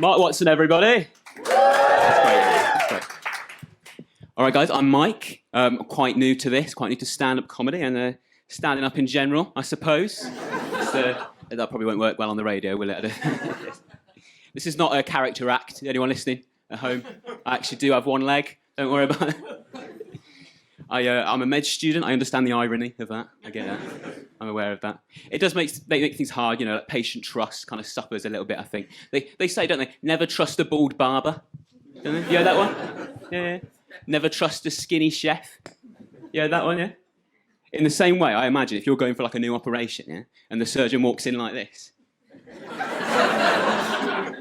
Mark Watson, everybody. That's great. That's great. All right, guys, I'm Mike. Quite new to this, quite new to stand-up comedy and standing up in general, I suppose. That probably won't work well on the radio, will it? This is not a character act. Anyone listening at home? I actually do have one leg. Don't worry about it. I'm a med student. I understand the irony of that. I get that. I'm aware of that. It does make things hard, you know, like patient trust kind of suffers a little bit, I think. They say, don't they, never trust a bald barber. Don't they? You heard that one? Yeah. Never trust a skinny chef. You heard that one, yeah? In the same way, I imagine, if you're going for like a new operation, yeah, and the surgeon walks in like this.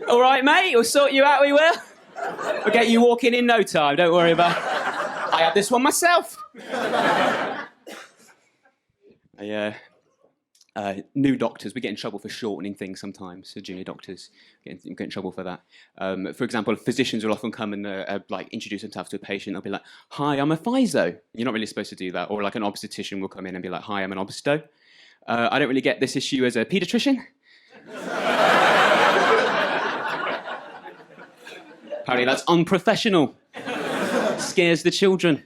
All right, mate, we'll sort you out, we will. We'll get you walking in no time, don't worry about it. I had this one myself. New doctors, we get in trouble for shortening things sometimes. So junior doctors get in trouble for that. For example, physicians will often come and like introduce themselves to a patient. They'll be like, "Hi, I'm a physio." You're not really supposed to do that. Or like an obstetrician will come in and be like, "Hi, I'm an obsto." I don't really get this issue as a paediatrician. Apparently that's unprofessional. Scares the children.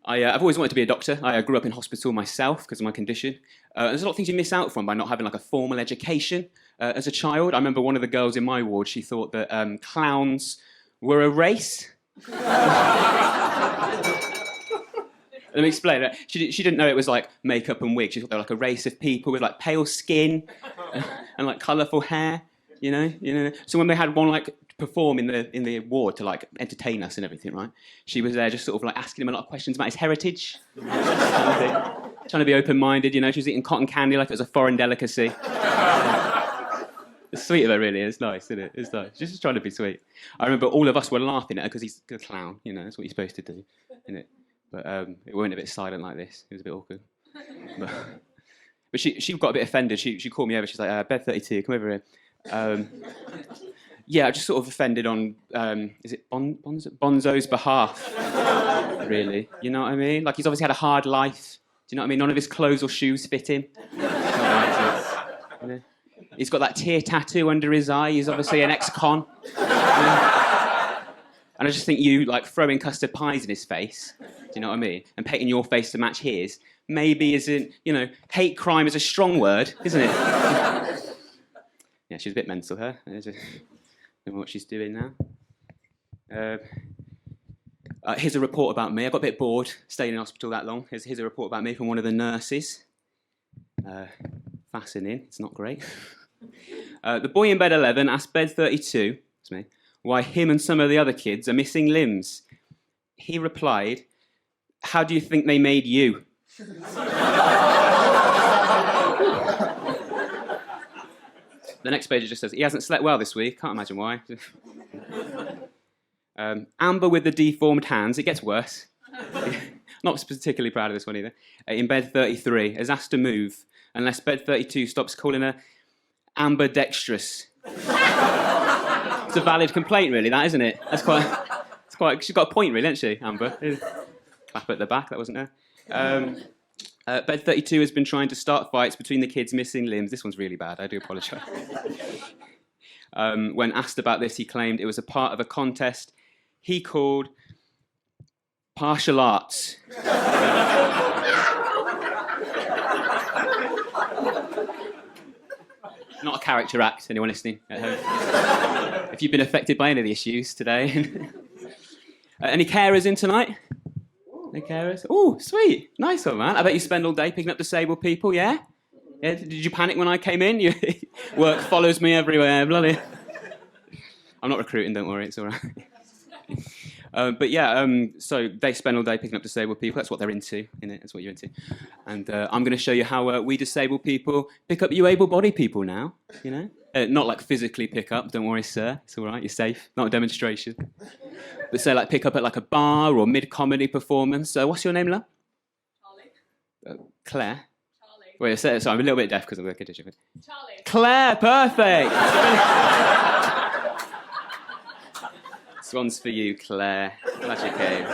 I've always wanted to be a doctor. I grew up in hospital myself because of my condition. There's a lot of things you miss out from by not having like a formal education as a child. I remember one of the girls in my ward, she thought that clowns were a race. Let me explain it. She didn't know it was like makeup and wigs. She thought they were like a race of people with like pale skin and like colourful hair, you know. So when they had one like perform in the ward to like entertain us and everything, right? She was there just sort of like asking him a lot of questions about his heritage, trying to be open-minded, you know. She was eating cotton candy like it was a foreign delicacy. It's sweet of her, really. It's nice, isn't it? It's nice. She's just trying to be sweet. I remember all of us were laughing at her because he's a clown, you know. That's what you're supposed to do, isn't it? But it went a bit silent like this. It was a bit awkward. But she got a bit offended. She called me over. She's like, "Bed 32, come over here." Yeah, I just sort of offended on, is it Bonzo's behalf, really? You know what I mean? Like, he's obviously had a hard life. Do you know what I mean? None of his clothes or shoes fit him. You know? He's got that tear tattoo under his eye. He's obviously an ex-con. You know? And I just think you, like, throwing custard pies in his face, do you know what I mean? And painting your face to match his, maybe isn't, you know, hate crime is a strong word, isn't it? Yeah, she's a bit mental, her. I don't know what she's doing now. Here's a report about me. I got a bit bored staying in hospital that long. Here's a report about me from one of the nurses. Fascinating. It's not great. The boy in bed 11 asked bed 32, that's me, why him and some of the other kids are missing limbs. He replied, "How do you think they made you?" The next page just says, "He hasn't slept well this week. Can't imagine why." Amber with the deformed hands. It gets worse. Not particularly proud of this one either. In bed 33, has asked to move unless bed 32 stops calling her ambidextrous. It's a valid complaint, really, that, isn't it? It's quite. She's got a point, really, hasn't she, Amber? Clap at the back. That wasn't her. Bed 32 has been trying to start fights between the kids missing limbs. This one's really bad, I do apologise. When asked about this, he claimed it was a part of a contest he called partial arts. Not a character act, anyone listening at home? If you've been affected by any of the issues today. Any carers in tonight? No carers? Oh, sweet. Nice one, man. I bet you spend all day picking up disabled people, yeah? Yeah. Did you panic when I came in? Work follows me everywhere, bloody. I'm not recruiting, don't worry, it's all right. But yeah, so they spend all day picking up disabled people. That's what they're into, innit? That's what you're into. And I'm going to show you how we disabled people pick up you able-bodied people now, you know? Not like physically pick up, don't worry, sir. It's all right, you're safe. Not a demonstration. But say like pick up at like a bar or mid-comedy performance. What's your name, love? Charlie. Claire? Charlie. Wait, sorry, I'm a little bit deaf because of the condition. Charlie. Claire, perfect! This one's for you, Claire. Glad you came.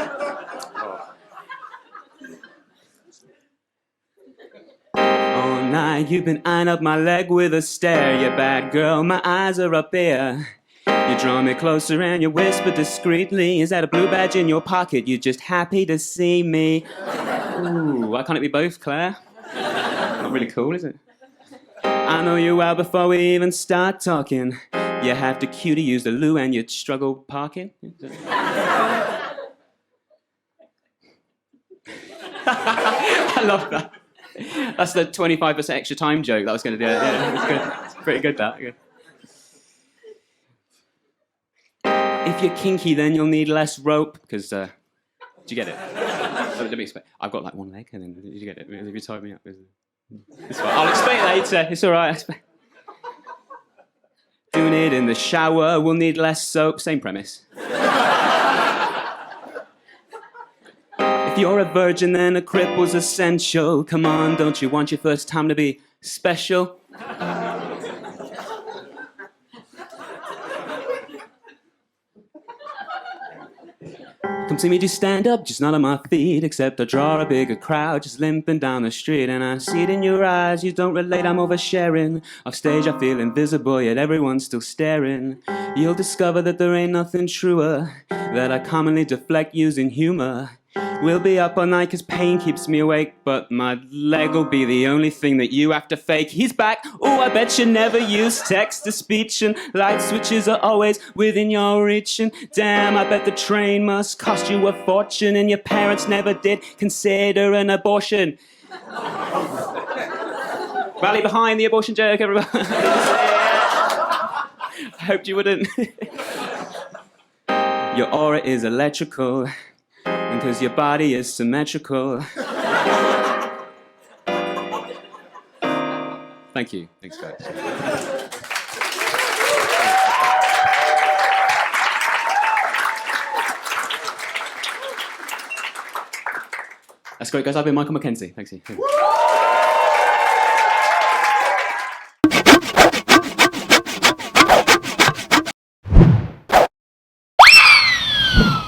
Oh. night. You've been eyeing up my leg with a stare. You bad girl, my eyes are up there. You draw me closer and you whisper discreetly. Is that a blue badge in your pocket? You're just happy to see me. Ooh, why can't it be both, Claire? Not really cool, is it? I know you well before we even start talking. You have to queue to use the loo and you struggle parking. I love that. That's the 25% extra time joke that I was going to do. Yeah, it's good. It's pretty good, that. Good. If you're kinky, then you'll need less rope, because, do you get it? Let me explain. I've got like one leg, and then, did you get it? If you tie me up, it's fine. I'll explain later. It's all right. Doing it in the shower, we'll need less soap. Same premise. If you're a virgin, then a cripple's essential. Come on, don't you want your first time to be special? Come see me do stand-up, just not on my feet. Except I draw a bigger crowd, just limping down the street. And I see it in your eyes, you don't relate, I'm oversharing. Off stage I feel invisible, yet everyone's still staring. You'll discover that there ain't nothing truer, that I commonly deflect using humor. We'll be up all night cause pain keeps me awake, but my leg will be the only thing that you have to fake. He's back, oh I bet you never use text-to-speech, and light switches are always within your reach. And damn, I bet the train must cost you a fortune, and your parents never did consider an abortion. Rally behind the abortion joke, everybody. I hoped you wouldn't. Your aura is electrical, and cause your body is symmetrical. Thank you. Thanks, guys. That's great, guys. I've been Michael McKenzie. Thanks.